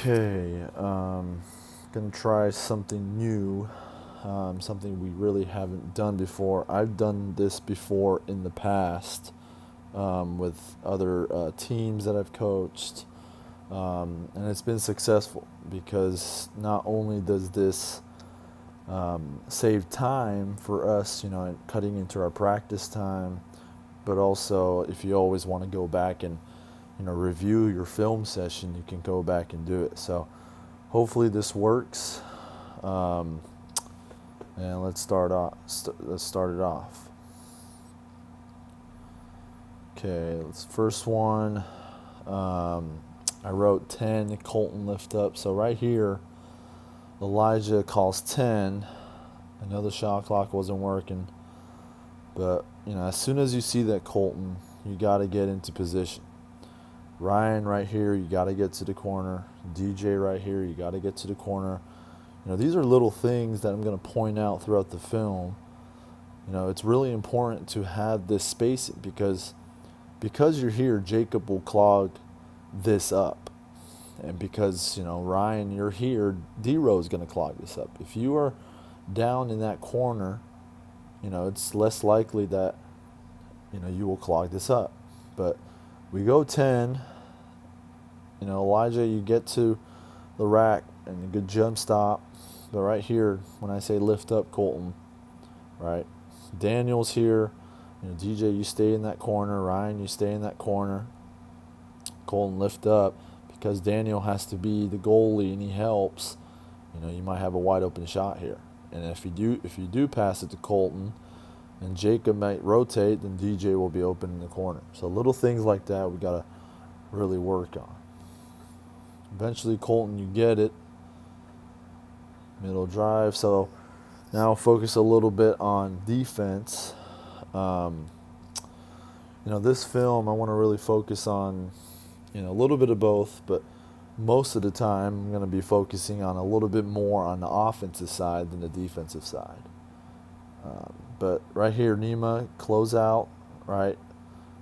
Okay, gonna try something new, something we really haven't done before. I've done this before in the past with other teams that I've coached, and it's been successful because not only does this save time for us, cutting into our practice time, but also if you always want to go back and review your film session, you can go back and do it. So hopefully this works. Um, and let's start off. Let's start it off. Okay, first one. I wrote 10 Colton lift up. So right here, Elijah calls 10. I know the shot clock wasn't working, but as soon as you see that Colton, you got to get into position. Ryan right here, you got to get to the corner. DJ right here, you got to get to the corner. These are little things that I'm going to point out throughout the film. It's really important to have this spacing because you're here, Jacob will clog this up. And because, Ryan, you're here, D-Row is going to clog this up. If you are down in that corner, it's less likely that, you will clog this up. But we go 10. Elijah, you get to the rack and a good jump stop. But right here, when I say lift up Colton, right? Daniel's here. DJ, you stay in that corner. Ryan, you stay in that corner. Colton, lift up because Daniel has to be the goalie and he helps. You might have a wide open shot here. And if you do pass it to Colton and Jacob might rotate, then DJ will be open in the corner. So little things like that we got to really work on. Eventually, Colton, you get it. Middle drive. So now focus a little bit on defense. This film I want to really focus on, a little bit of both, but most of the time I'm going to be focusing on a little bit more on the offensive side than the defensive side. But right here, Nima, close out, right?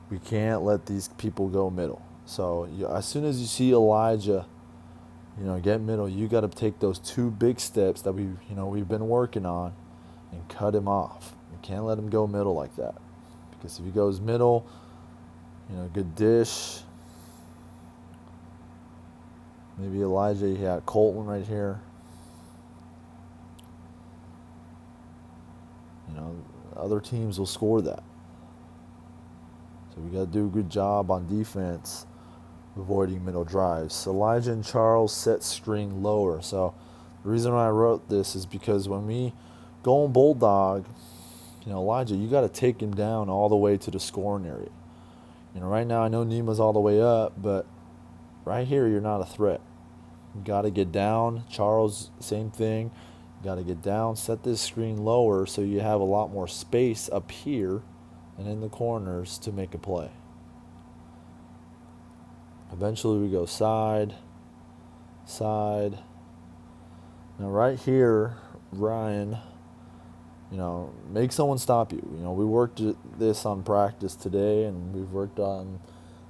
We can't let these people go middle. So as soon as you see Elijah, get middle, you got to take those two big steps that we've been working on and cut him off. You can't let him go middle like that. Because if he goes middle, good dish. Maybe Elijah, you had Colton right here. Other teams will score that. So we got to do a good job on defense avoiding middle drives. Elijah and Charles set screen lower. So the reason why I wrote this is because when we go on Bulldog, Elijah, you got to take him down all the way to the scoring area. Right now I know Nima's all the way up, but right here you're not a threat. You got to get down. Charles, same thing. You got to get down, set this screen lower so you have a lot more space up here and in the corners to make a play. Eventually we go side, side. Now right here, Ryan, make someone stop you. We worked this on practice today, and we've worked on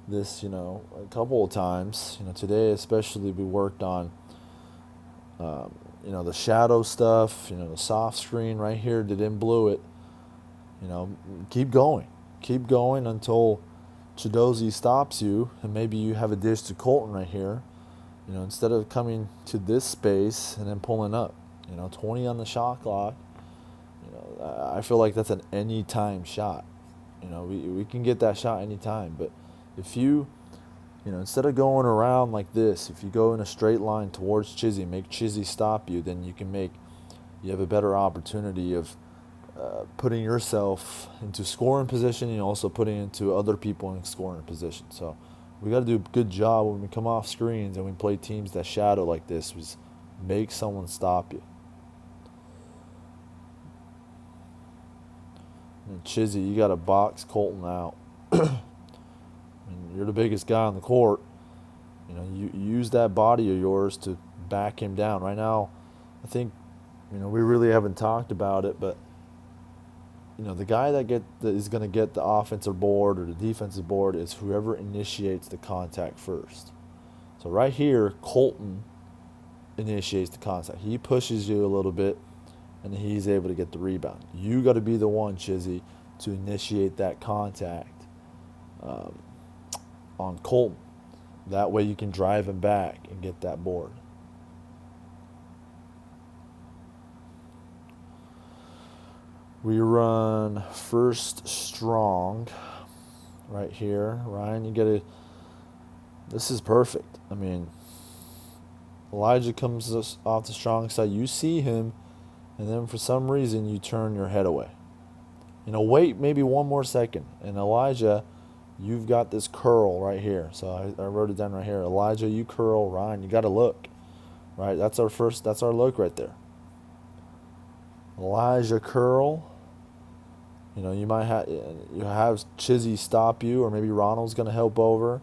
this, a couple of times. Today especially we worked on, the shadow stuff, the soft screen right here, didn't blow it. Keep going. Keep going until Chidozie stops you, and maybe you have a dish to Colton right here. Instead of coming to this space and then pulling up. 20 on the shot clock. I feel like that's an anytime shot. We can get that shot anytime, but if you, instead of going around like this, if you go in a straight line towards Chizzy, make Chizzy stop you, then you have a better opportunity of putting yourself into scoring position and also putting into other people in scoring position. So we got to do a good job when we come off screens and we play teams that shadow like this. Was make someone stop you. And Chizzy, you got to box Colton out. You're the biggest guy on the court. You use that body of yours to back him down. Right now, I think, we really haven't talked about it, but the guy that is going to get the offensive board or the defensive board is whoever initiates the contact first. So right here, Colton initiates the contact. He pushes you a little bit, and he's able to get the rebound. You got to be the one, Chizzy, to initiate that contact on Colton. That way you can drive him back and get that board. We run first strong right here. Ryan, you get to... This is perfect. I mean, Elijah comes off the strong side. You see him, and then for some reason you turn your head away. Wait maybe one more second. And Elijah, you've got this curl right here. So I wrote it down right here. Elijah, you curl. Ryan, you got to look. Right? That's our look right there. Elijah curl. You might have Chizzy stop you, or maybe Ronald's going to help over.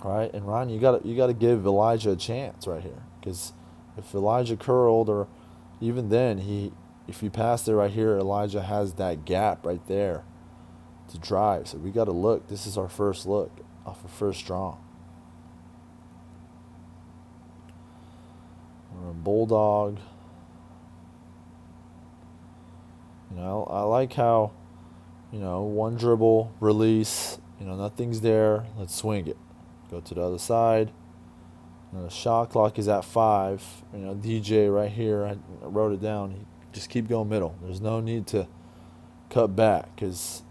All right, and Ryan, you got to give Elijah a chance right here, because if Elijah curled, or even then if you pass it right here, Elijah has that gap right there to drive. So we got to look. This is our first look off of first strong. We're a bulldog. I like how, one dribble, release, nothing's there. Let's swing it. Go to the other side. The shot clock is at 5. DJ right here, I wrote it down. Just keep going middle. There's no need to cut back, because,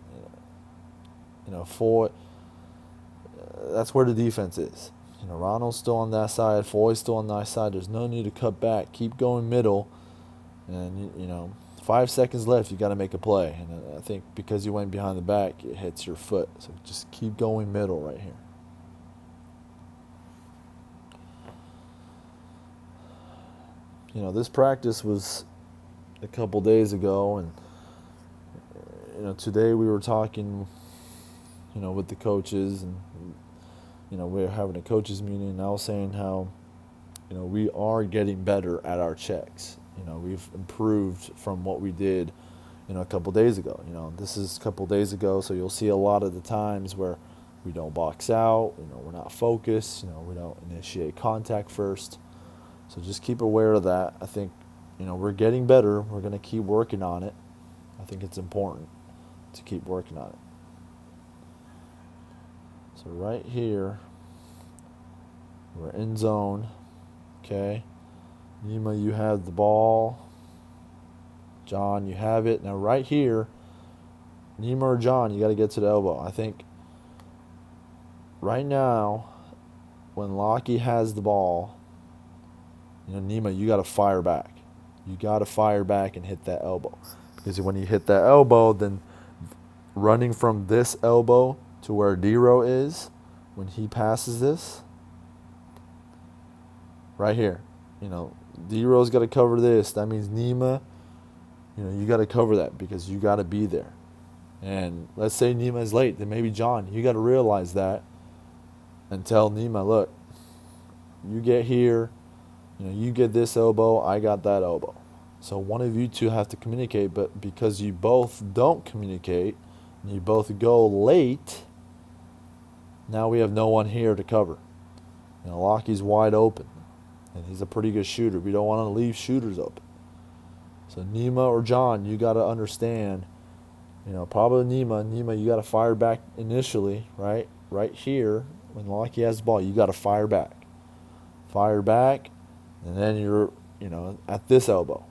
that's where the defense is. Ronald's still on that side. Foy's still on that side. There's no need to cut back. Keep going middle. And, 5 seconds left, you got to make a play. And I think because you went behind the back, it hits your foot. So just keep going middle right here. This practice was a couple days ago, and today we were talking, with the coaches, and we were having a coaches meeting, and I was saying how, we are getting better at our checks. We've improved from what we did, a couple days ago. This is a couple days ago, so you'll see a lot of the times where we don't box out, we're not focused, we don't initiate contact first. So just keep aware of that. I think, we're getting better. We're going to keep working on it. I think it's important to keep working on it. So right here, we're in zone. Okay. Nima, you have the ball. John, you have it. Now right here, Nima or John, you got to get to the elbow. I think right now, when Lockie has the ball, Nima, you got to fire back. You got to fire back and hit that elbow. Because when you hit that elbow, then running from this elbow to where D-Row is, when he passes this, right here, D-Row's got to cover this. That means Nima, you got to cover that, because you got to be there. And let's say Nima is late, then maybe John, you got to realize that and tell Nima, look, you get here, you get this elbow, I got that elbow. So one of you two have to communicate, but because you both don't communicate, and you both go late, now we have no one here to cover. Lockie's wide open, and he's a pretty good shooter. We don't want to leave shooters open. So Nima or John, you got to understand, probably Nima, you got to fire back initially, right? Right here, when Lockie has the ball, you got to fire back. Fire back. And then you're, at this elbow.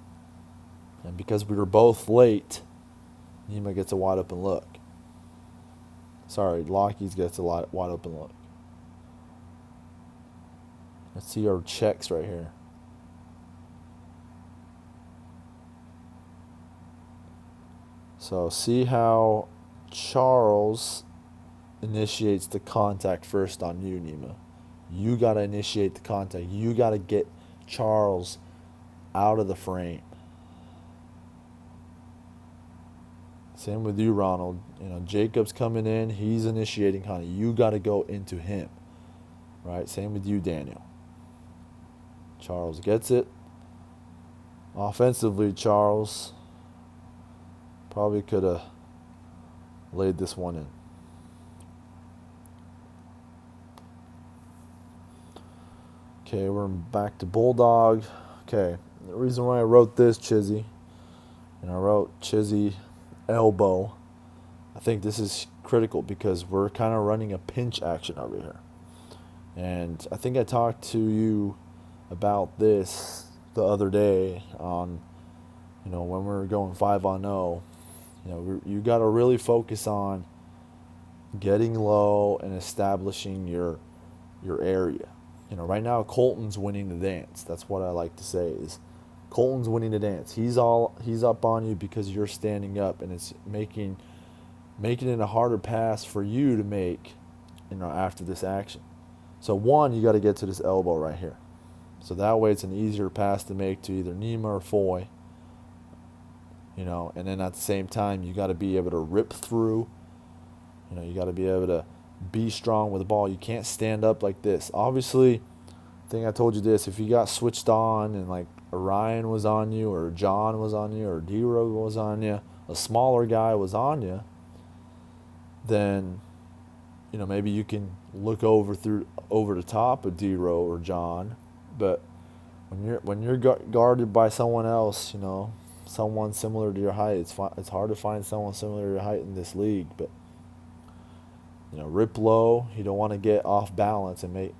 And because we were both late, Nima gets a wide open look. Sorry, Lockie's gets a wide open look. Let's see our checks right here. So see how Charles initiates the contact first on you, Nima. You got to initiate the contact. You got to get Charles out of the frame. Same with you, Ronald. Jacob's coming in. He's initiating contact. You got to go into him. Right? Same with you, Daniel. Charles gets it. Offensively, Charles probably could have laid this one in. Okay, we're back to Bulldog. Okay, the reason why I wrote this Chizzy, and I wrote Chizzy elbow, I think this is critical because we're kind of running a pinch action over here. And I think I talked to you about this the other day on, when we were going 5-0. You got to really focus on getting low and establishing your area. Right now Colton's winning the dance. That's what I like to say is Colton's winning the dance. He's up on you because you're standing up, and it's making it a harder pass for you to make, after this action. So one, you got to get to this elbow right here. So that way it's an easier pass to make to either Nima or Foy. And then at the same time you got to be able to rip through. You got to be able to be strong with the ball. You can't stand up like this. Obviously, I think I told you this, if you got switched on and like Ryan was on you or John was on you or D-Rose was on you, a smaller guy was on you, then maybe you can look over the top of D-Rose or John. But when you're guarded by someone else, someone similar to your height, it's hard to find someone similar to your height in this league. But rip low. You don't want to get off balance and make.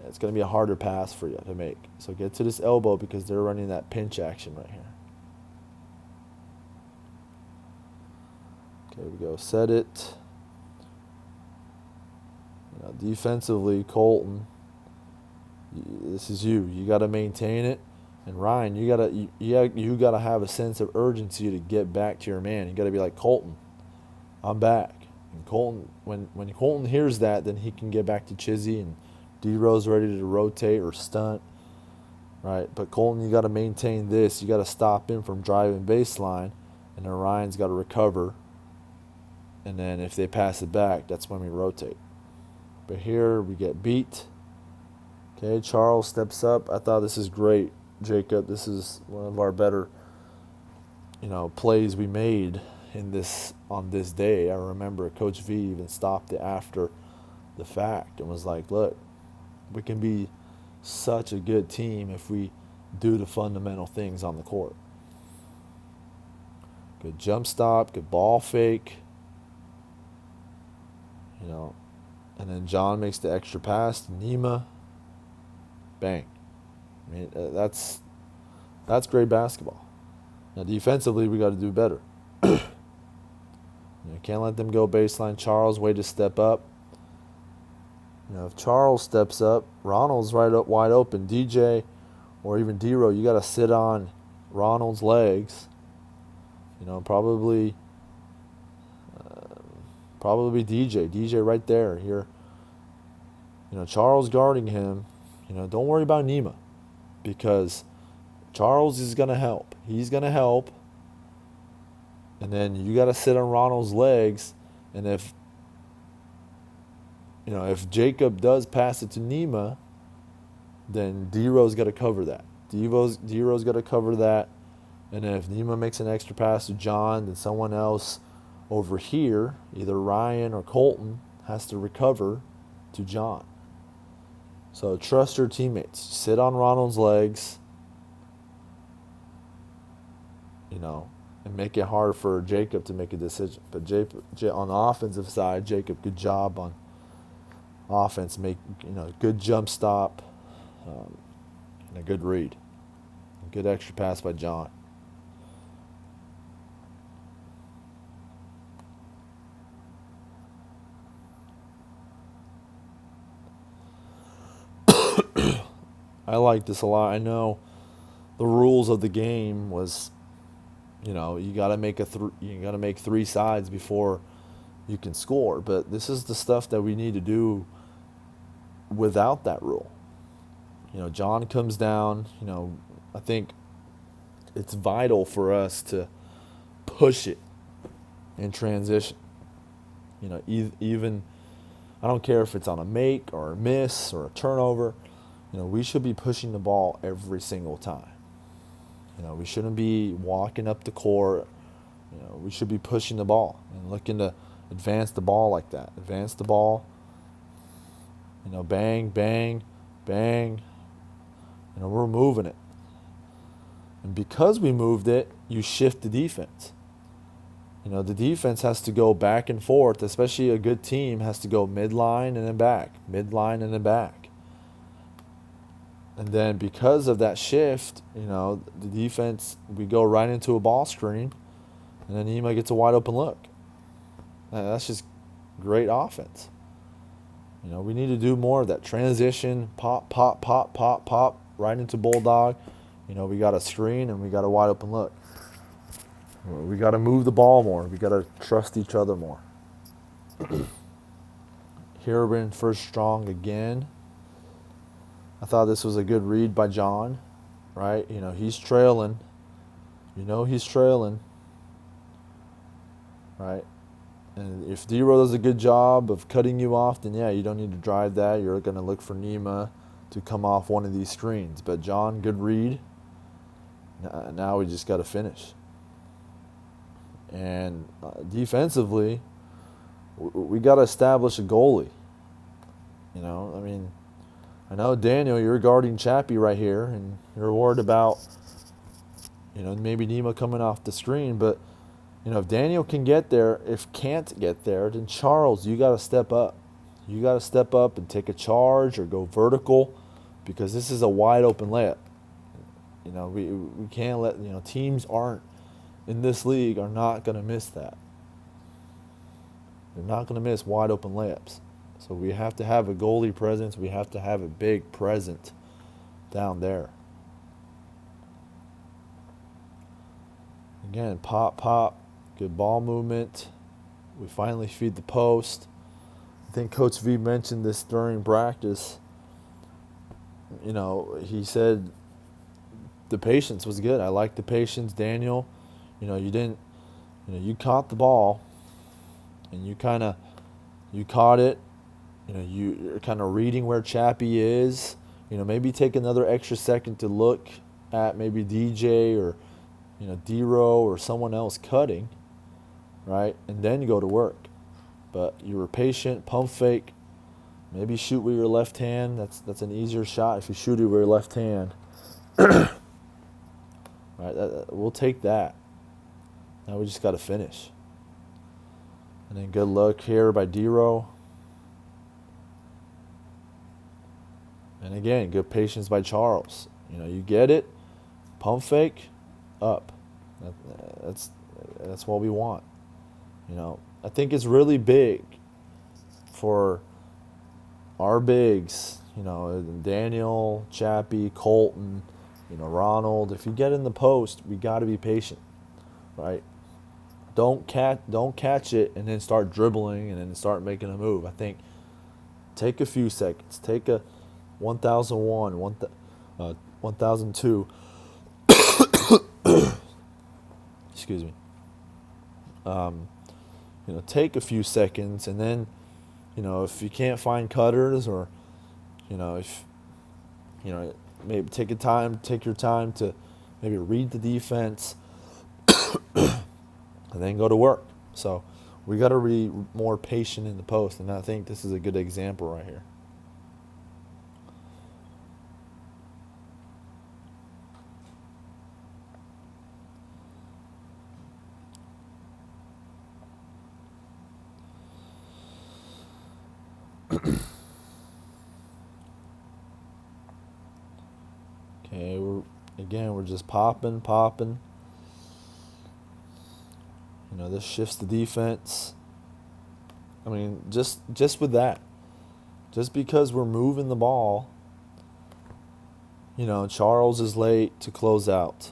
It's going to be a harder pass for you to make. So get to this elbow because they're running that pinch action right here. Okay, we go. Set it. Defensively, Colton, this is you. You got to maintain it. And Ryan, you gotta have a sense of urgency to get back to your man. You got to be like, Colton, I'm back. And Colton, when Colton hears that, then he can get back to Chizzy, and D-Rose ready to rotate or stunt, right? But Colton, you got to maintain this. You got to stop him from driving baseline, and then Ryan's got to recover. And then if they pass it back, that's when we rotate. But here we get beat. Okay, Charles steps up. I thought this is great, Jacob. This is one of our better, plays we made on this day. I remember Coach V even stopped it after the fact and was like, look, we can be such a good team if we do the fundamental things on the court. Good jump stop, good ball fake. And then John makes the extra pass to Nima. Bang. I mean, that's great basketball. Now, defensively, we got to do better. Can't let them go baseline. Charles, way to step up. If Charles steps up, Ronald's right up wide open. DJ or even D-Row, you got to sit on Ronald's legs. Probably DJ. DJ right there. Here. Charles guarding him. Don't worry about Nima, because Charles is going to help. He's going to help. And then you got to sit on Ronald's legs. And if Jacob does pass it to Nima, then D-Rose got to cover that. D-Rose got to cover that. And then if Nima makes an extra pass to John, then someone else over here, either Ryan or Colton, has to recover to John. So trust your teammates. Sit on Ronald's legs, and make it hard for Jacob to make a decision. But on the offensive side, Jacob, good job on offense. Make good jump stop, and a good read. A good extra pass by John. I like this a lot. I know the rules of the game was, you got to make 3 sides before you can score. But this is the stuff that we need to do without that rule. John comes down. I think it's vital for us to push it in transition. Even I don't care if it's on a make or a miss or a turnover. We should be pushing the ball every single time. We shouldn't be walking up the court. We should be pushing the ball and looking to advance the ball like that. Advance the ball. Bang, bang, bang. We're moving it. And because we moved it, you shift the defense. The defense has to go back and forth, especially a good team has to go midline and then back, midline and then back. And then because of that shift, the defense, we go right into a ball screen, and then Nima gets a wide open look. That's just great offense. We need to do more of that transition, pop, pop, pop, pop, pop, right into Bulldog. We got a screen and we got a wide open look. We got to move the ball more. We got to trust each other more. Here we're in first strong again. I thought this was a good read by John, right? He's trailing. He's trailing, right? And if D-Row does a good job of cutting you off, then yeah, you don't need to drive that. You're going to look for Nima to come off one of these screens. But John, good read. Now we just got to finish. And defensively, we got to establish a goalie. I know, Daniel, you're guarding Chappie right here, and you're worried about, maybe Nima coming off the screen. But, if Daniel can get there, if can't get there, then Charles, you got to step up. You got to step up and take a charge or go vertical, because this is a wide open layup. We can't let, teams in this league are not going to miss that. They're not going to miss wide open layups. So we have to have a goalie presence. We have to have a big presence down there. Again, pop, pop, good ball movement. We finally feed the post. I think Coach V mentioned this during practice. He said the patience was good. I like the patience, Daniel. You caught the ball, and you caught it. You're kind of reading where Chappie is. Maybe take another extra second to look at maybe DJ or, D-Row or someone else cutting, right? And then you go to work. But you were patient, pump fake. Maybe shoot with your left hand. That's an easier shot if you shoot it with your left hand. Right? We'll take that. Now we just got to finish. And then good luck here by D-Row. And again, good patience by Charles. You get it, pump fake, up. That's what we want. I think it's really big for our bigs. Daniel, Chappie, Colton, Ronald. If you get in the post, we got to be patient, right? Don't catch it and then start dribbling and then start making a move. I think take a few seconds. Take a 1001, 1002. Excuse me. Take a few seconds, and then, if you can't find cutters, or, if, maybe take your time to maybe read the defense, and then go to work. So we got to be more patient in the post, and I think this is a good example right here. Okay, we're just popping. This shifts the defense. Just with that, just because we're moving the ball, Charles is late to close out,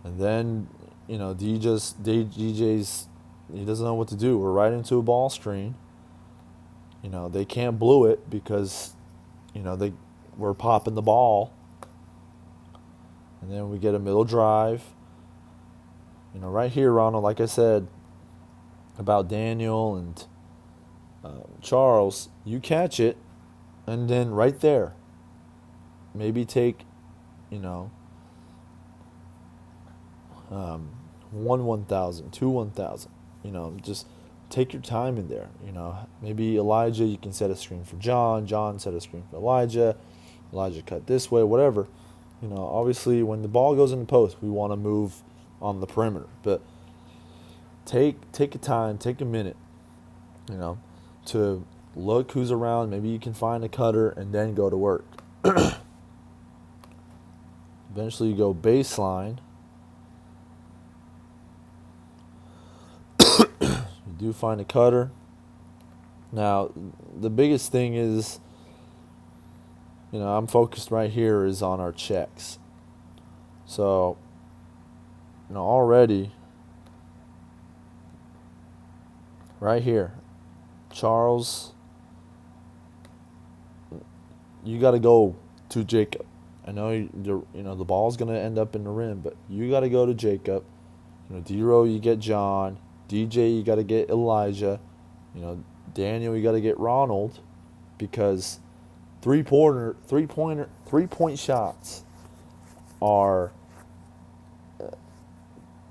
and then DJ's he doesn't know what to do. We're right into a ball screen. They can't blue it because we're popping the ball. And then we get a middle drive. Right here, Ronald, like I said about Daniel and Charles, you catch it, and then right there, maybe take, 1,000, 2,000. Just take your time in there. Maybe Elijah, you can set a screen for John. John set a screen for Elijah. Elijah cut this way, whatever. Obviously when the ball goes in the post, we want to move on the perimeter, but take a time, take a minute, you know, to look who's around. Maybe you can find a cutter and then go to work. Eventually you go baseline. You do find a cutter. Now, the biggest thing is, I'm focused right here is on our checks. So, already, right here, Charles, you got to go to Jacob. I know the ball's gonna end up in the rim, but you got to go to Jacob. D-Row, you get John. DJ, you got to get Elijah. Daniel, you got to get Ronald, because three-point shots are.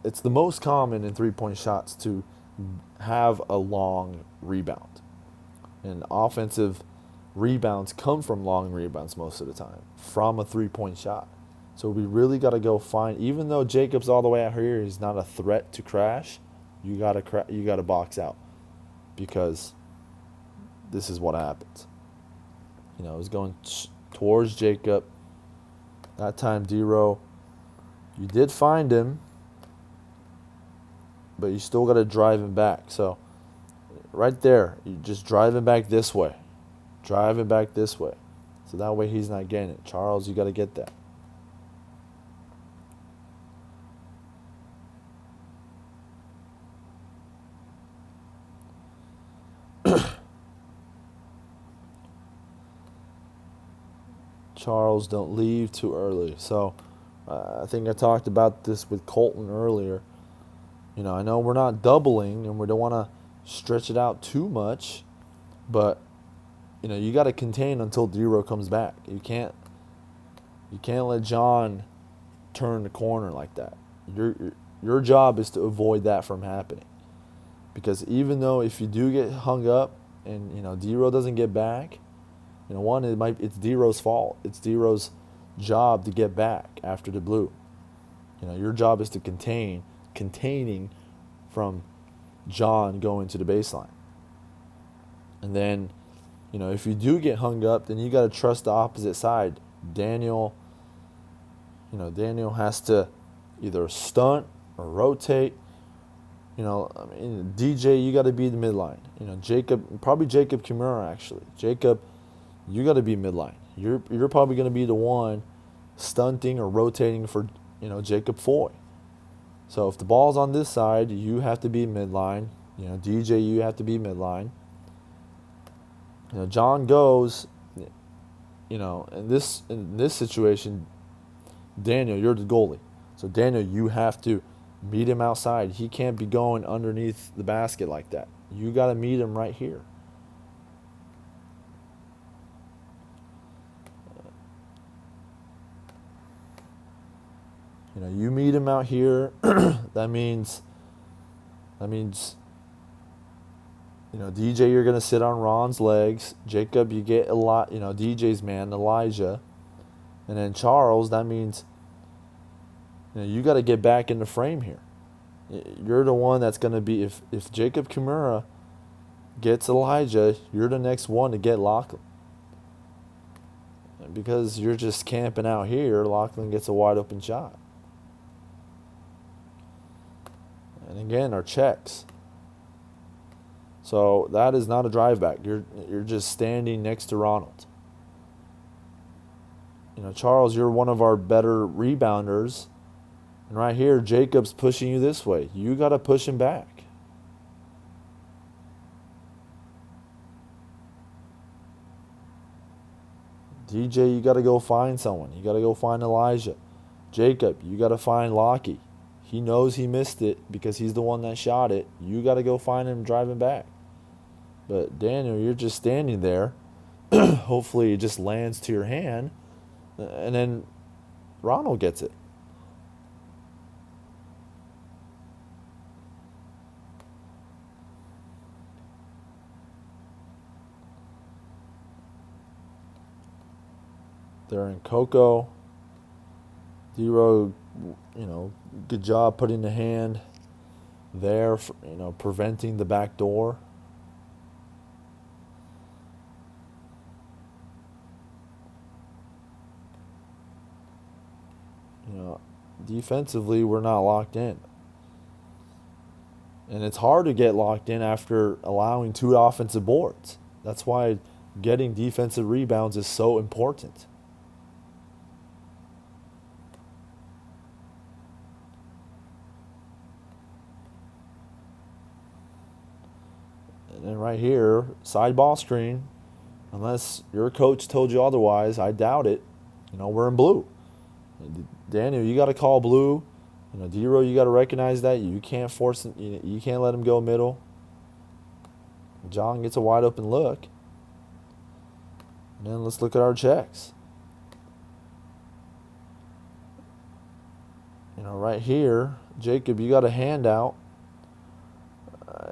It's the most common in three-point shots to have a long rebound, and offensive rebounds come from long rebounds most of the time from a three-point shot. So we really got to go find. Even though Jacob's all the way out here, he's not a threat to crash. You gotta box out, because this is what happens. It's going towards Jacob. That time, D-Row, you did find him, but you still got to drive him back. So right there, you just drive him back this way. Drive him back this way. So that way he's not getting it. Charles, you got to get that. Charles, don't leave too early. So I think I talked about this with Colton earlier. I know we're not doubling and we don't want to stretch it out too much, but you got to contain until D-Row comes back. You can't let John turn the corner like that. Your job is to avoid that from happening, because even though if you do get hung up and D-Row doesn't get back, it's D-Row's fault. It's D-Row's job to get back after the blue. Your job is to containing from John going to the baseline. And then, if you do get hung up, then you got to trust the opposite side. Daniel has to either stunt or rotate. DJ, you got to be the midline. Jacob Kimura, actually. Jacob, you got to be midline. You're probably going to be the one stunting or rotating for, Jacob Foy. So if the ball's on this side, you have to be midline. DJ, you have to be midline. John goes, in this situation, Daniel, you're the goalie. So Daniel, you have to meet him outside. He can't be going underneath the basket like that. You got to meet him right here. You meet him out here. That means, DJ, you're going to sit on Ron's legs. Jacob, you get DJ's man, Elijah. And then Charles, that means, you got to get back in the frame here. You're the one that's going to be, if Jacob Kimura gets Elijah, you're the next one to get Lachlan. Because you're just camping out here, Lachlan gets a wide open shot. And again, our checks. So that is not a drive back. You're just standing next to Ronald. Charles, you're one of our better rebounders. And right here, Jacob's pushing you this way. You got to push him back. DJ, you got to go find someone. You got to go find Elijah. Jacob, you got to find Lockie. He knows he missed it because he's the one that shot it. You got to go find him, drive him back. But Daniel, you're just standing there. Hopefully it just lands to your hand. And then Ronald gets it. They're in Coco. D-Row, good job putting the hand there, preventing the back door. Defensively, we're not locked in. And it's hard to get locked in after allowing 2 offensive boards. That's why getting defensive rebounds is so important. And then right here, side ball screen. Unless your coach told you otherwise, I doubt it. We're in blue. Daniel, you got to call blue. D-Row, you got to recognize that. You can't force him. You can't let him go middle. John gets a wide open look. And then let's look at our checks. Right here, Jacob, you got a handout.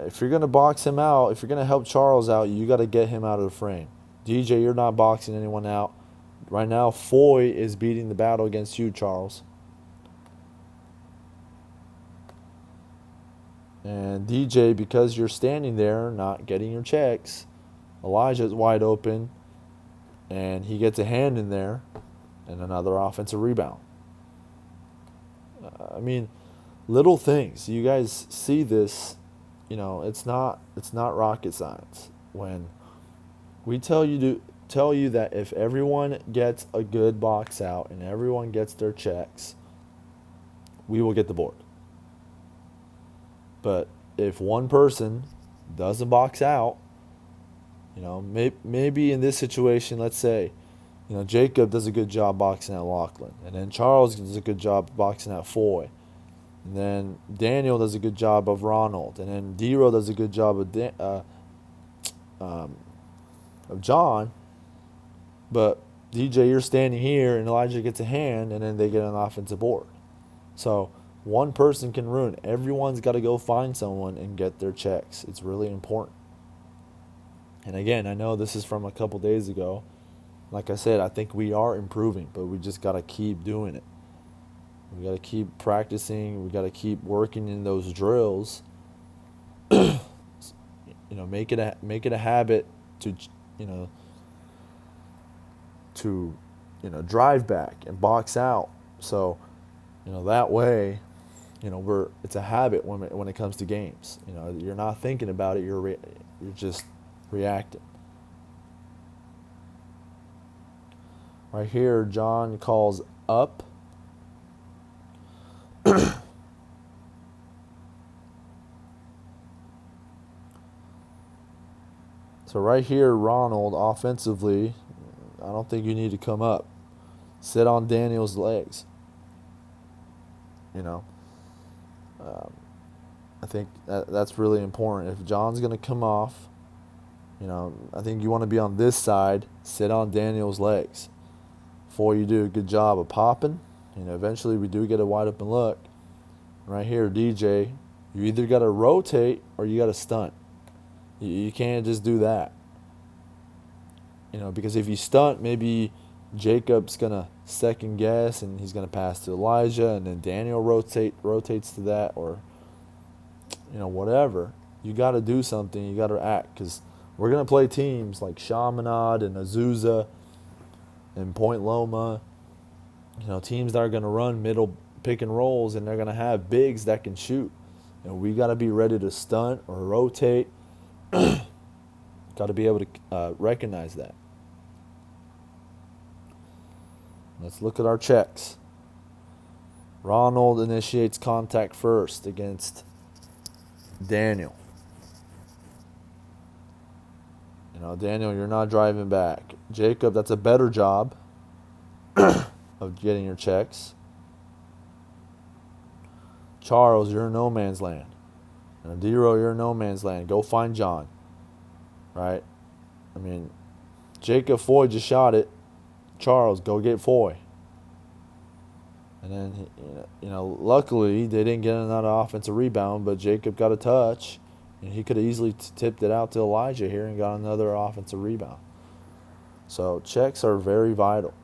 If you're going to box him out, if you're going to help Charles out, you got to get him out of the frame. DJ, you're not boxing anyone out. Right now, Foy is beating the battle against you, Charles. And DJ, because you're standing there not getting your checks, Elijah's wide open, and he gets a hand in there, and another offensive rebound. Little things. You guys see this. It's not rocket science. When we tell you that if everyone gets a good box out and everyone gets their checks, we will get the board. But if one person doesn't box out, maybe in this situation, let's say, Jacob does a good job boxing out Lachlan, and then Charles does a good job boxing out Foy, and then Daniel does a good job of Ronald, and then D-Row does a good job of John. But DJ, you're standing here, and Elijah gets a hand, and then they get an offensive board. So one person can ruin it. Everyone's got to go find someone and get their checks. It's really important. And again, I know this is from a couple days ago. Like I said, I think we are improving, but we just got to keep doing it. We got to keep practicing. We got to keep working in those drills. Make it a habit to drive back and box out. So, that way, it's a habit when it comes to games. You're not thinking about it. You're just reacting. Right here, John calls up. So right here, Ronald, offensively, I don't think you need to come up. Sit on Daniel's legs. I think that's really important. If John's going to come off, I think you want to be on this side, sit on Daniel's legs. Before you do a good job of popping, eventually we do get a wide open look. Right here, DJ, you either got to rotate or you got to stunt. You can't just do that. Because if you stunt, maybe Jacob's going to second guess and he's going to pass to Elijah, and then Daniel rotates to that, or, whatever. You got to do something. You got to act, because we're going to play teams like Chaminade and Azusa and Point Loma, teams that are going to run middle pick and rolls, and they're going to have bigs that can shoot. We got to be ready to stunt or rotate. Got to be able to recognize that. Let's look at our checks. Ronald initiates contact first against Daniel. Daniel, you're not driving back. Jacob, that's a better job of getting your checks. Charles, you're in no man's land. D-Row, you're in no man's land. Go find John. Right? Jacob Foy just shot it. Charles, go get Foy. And then, luckily they didn't get another offensive rebound, but Jacob got a touch, and he could have easily tipped it out to Elijah here and got another offensive rebound. So checks are very vital.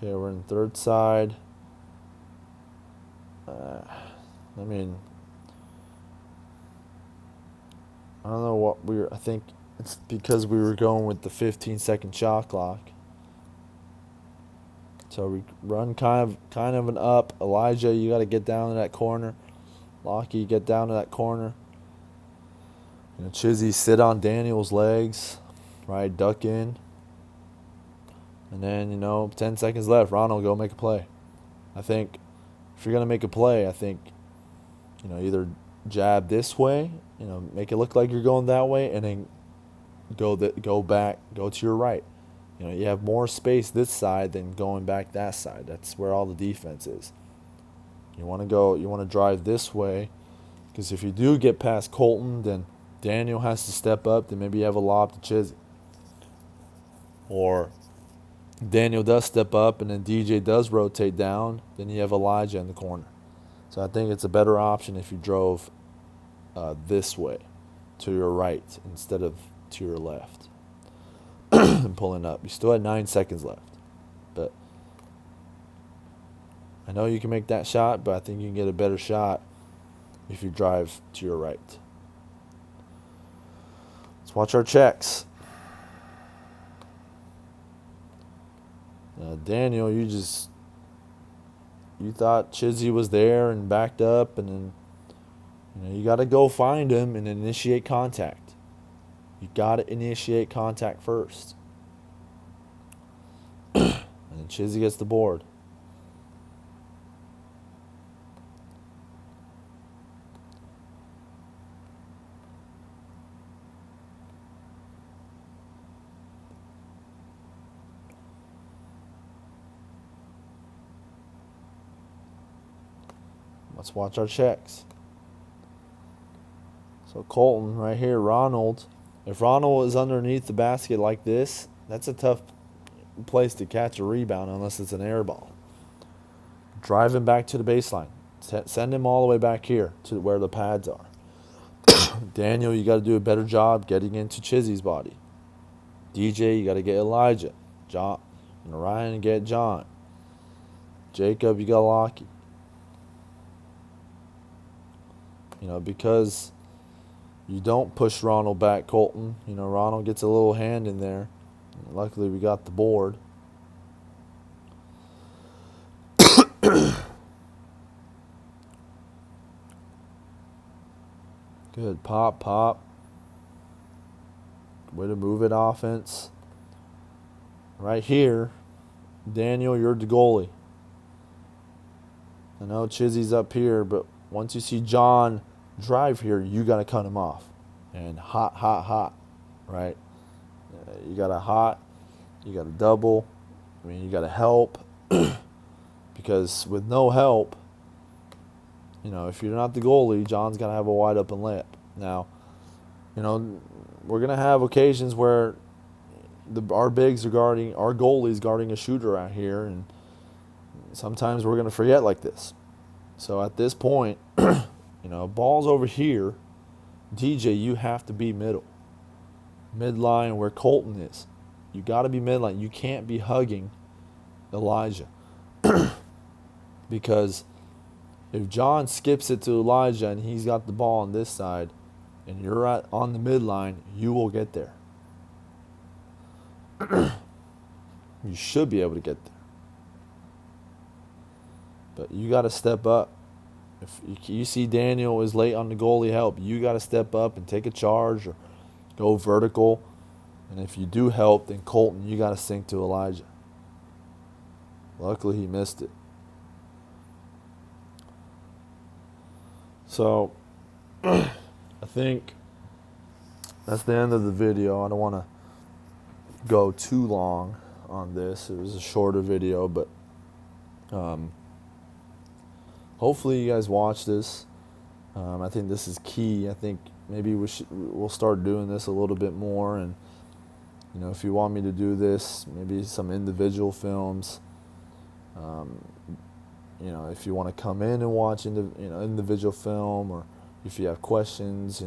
Okay, we're in the third side. I mean, I don't know what I think it's because we were going with the 15-second shot clock. So we run kind of an up. Elijah, you got to get down to that corner. Lockie, get down to that corner. You know, Chizzy, sit on Daniel's legs, right? Duck in. And then, 10 seconds left. Ronald, go make a play. I think if you're going to make a play, I think, either jab this way, make it look like you're going that way, and then go back, go to your right. You have more space this side than going back that side. That's where all the defense is. You want to drive this way, because if you do get past Colton, then Daniel has to step up. Then maybe you have a lob to Chizzy. Or Daniel does step up, and then DJ does rotate down. Then you have Elijah in the corner. So I think it's a better option if you drove this way, to your right, instead of to your left. And pulling up. You still had 9 seconds left. But I know you can make that shot, but I think you can get a better shot if you drive to your right. Let's watch our checks. Daniel, you thought Chizzy was there and backed up, and then you got to go find him and initiate contact. You got to initiate contact first. And then Chizzy gets the board. Let's watch our checks. So Colton right here, Ronald. If Ronald is underneath the basket like this, that's a tough place to catch a rebound unless it's an air ball. Drive him back to the baseline. Send him all the way back here to where the pads are. Daniel, you got to do a better job getting into Chizzy's body. DJ, you got to get Elijah. John and Ryan, get John. Jacob, you got Lockie. Because you don't push Ronald back, Colton. Ronald gets a little hand in there. Luckily, we got the board. Good. Pop. Way to move it, offense. Right here, Daniel, you're the goalie. I know Chizzy's up here, but once you see John drive here, you got to cut him off. And hot, right? You got to double. You got to help. Because with no help, if you're not the goalie, John's going to have a wide open layup. Now, we're going to have occasions where our goalie's guarding a shooter out here, and sometimes we're going to forget like this. So at this point, ball's over here. DJ, you have to be midline where Colton is. You got to be midline. You can't be hugging Elijah. Because if John skips it to Elijah and he's got the ball on this side and you're on the midline, you will get there. You should be able to get there. But you got to step up. If you see Daniel is late on the goalie help, you got to step up and take a charge or go vertical. And if you do help, then Colton, you got to sink to Elijah. Luckily, he missed it. So, I think that's the end of the video. I don't want to go too long on this. It was a shorter video, but hopefully you guys watch this. I think this is key. I think maybe we'll start doing this a little bit more. And if you want me to do this, maybe some individual films. If you want to come in and watch individual film, or if you have questions,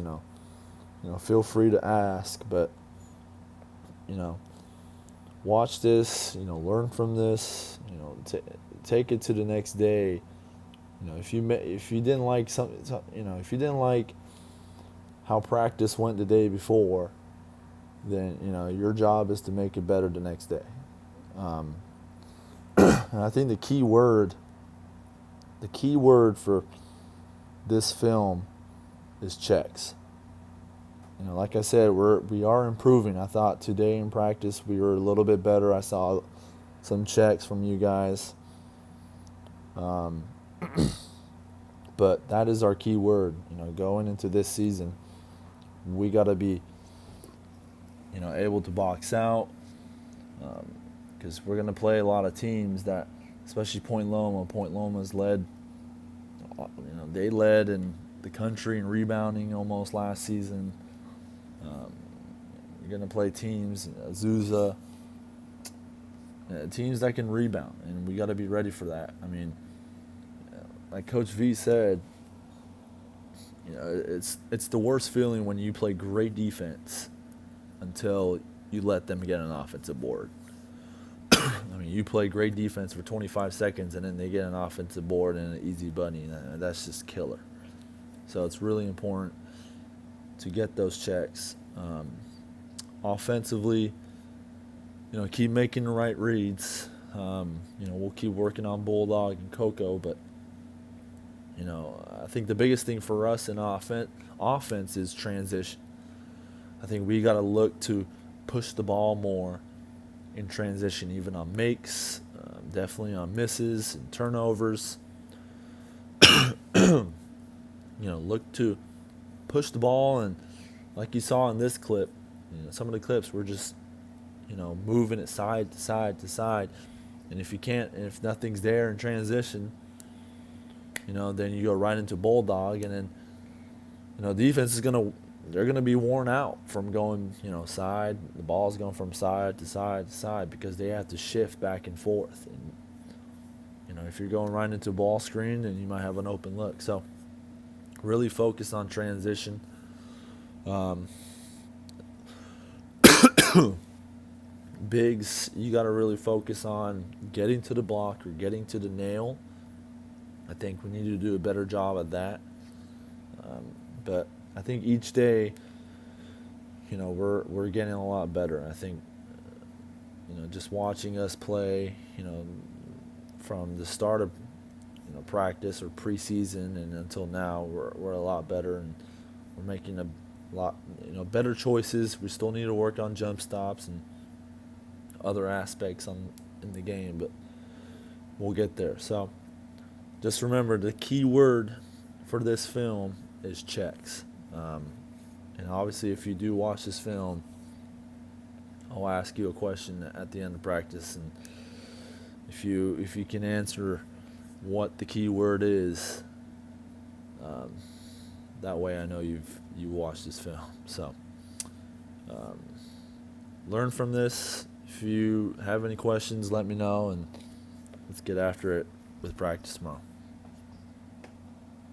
feel free to ask. But watch this, learn from this, take it to the next day. If you didn't like something, if you didn't like how practice went the day before, then your job is to make it better the next day. And I think the key word for this film is checks. Like I said, we are improving. I thought today in practice we were a little bit better. I saw some checks from you guys. But that is our key word. Going into this season, we got to be, able to box out, because we're going to play a lot of teams that, especially Point Loma. Point Loma's led. They led in the country in rebounding almost last season. You're going to play teams, Azusa, teams that can rebound, and we got to be ready for that. I mean, like Coach V said, it's the worst feeling when you play great defense until you let them get an offensive board. I mean, you play great defense for 25 seconds, and then they get an offensive board and an easy bunny. That's just killer. So it's really important to get those checks. Offensively, keep making the right reads. We'll keep working on Bulldog and Coco, but I think the biggest thing for us in offense is transition. I think we got to look to push the ball more in transition, even on makes, definitely on misses and turnovers. Look to push the ball, and like you saw in this clip, some of the clips were just, moving it side to side to side, and if nothing's there in transition, then you go right into Bulldog, and then, defense they're gonna be worn out from going, side. The ball's going from side to side to side because they have to shift back and forth. And if you're going right into ball screen, then you might have an open look. So really focus on transition. Bigs, you got to really focus on getting to the block or getting to the nail. I think we need to do a better job at that. But I think each day, we're getting a lot better. I think, just watching us play, from the start of, practice or preseason and until now, we're a lot better, and we're making a lot, better choices. We still need to work on jump stops and other aspects in the game, but we'll get there. So just remember, the key word for this film is checks. And obviously, if you do watch this film, I'll ask you a question at the end of practice, and if you can answer what the key word is, that way I know you watched this film. So learn from this. If you have any questions, let me know, and let's get after it with practice tomorrow.